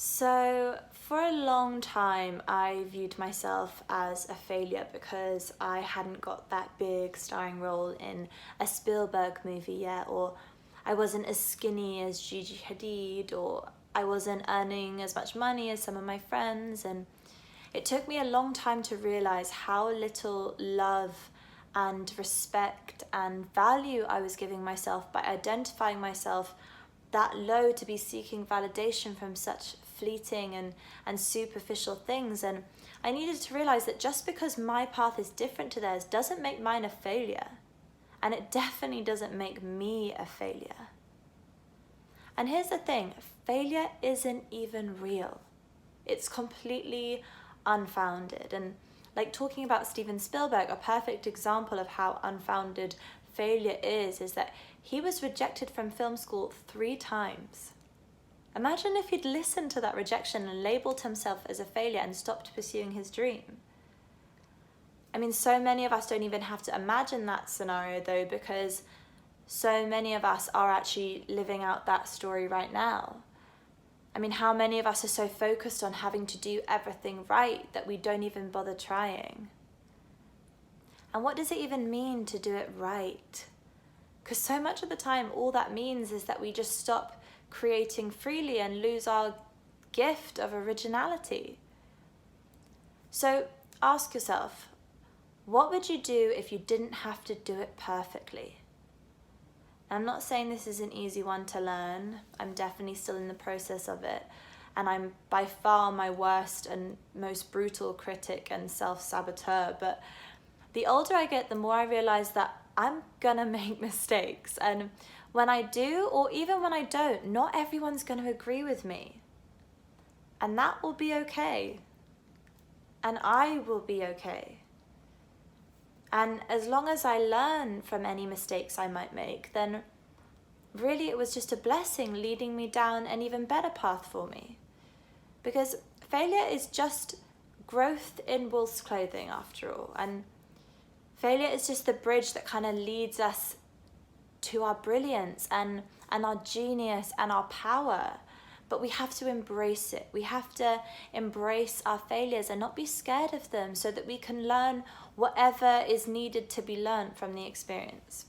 So, for a long time, I viewed myself as a failure because I hadn't got that big starring role in a Spielberg movie yet, or I wasn't as skinny as Gigi Hadid, or I wasn't earning as much money as some of my friends. And it took me a long time to realize how little love and respect and value I was giving myself by identifying myself that low to be seeking validation from such fleeting and superficial things. And I needed to realize that just because my path is different to theirs doesn't make mine a failure. And it definitely doesn't make me a failure. And here's the thing, failure isn't even real. It's completely unfounded. And like talking about Steven Spielberg, a perfect example of how unfounded failure is that he was rejected from film school 3 times. Imagine if he'd listened to that rejection and labeled himself as a failure and stopped pursuing his dream. I mean, so many of us don't even have to imagine that scenario though, because so many of us are actually living out that story right now. I mean, how many of us are so focused on having to do everything right that we don't even bother trying? And what does it even mean to do it right? Because so much of the time, all that means is that we just stop creating freely and lose our gift of originality. So ask yourself, what would you do if you didn't have to do it perfectly? I'm not saying this is an easy one to learn. I'm definitely still in the process of it. And I'm by far my worst and most brutal critic and self-saboteur. But the older I get, the more I realize that I'm gonna make mistakes. And when I do, or even when I don't, not everyone's gonna agree with me. And that will be okay. And I will be okay. And as long as I learn from any mistakes I might make, then really it was just a blessing leading me down an even better path for me. Because failure is just growth in wolf's clothing after all. And failure is just the bridge that kind of leads us to our brilliance and our genius and our power. But we have to embrace it. We have to embrace our failures and not be scared of them so that we can learn whatever is needed to be learned from the experience.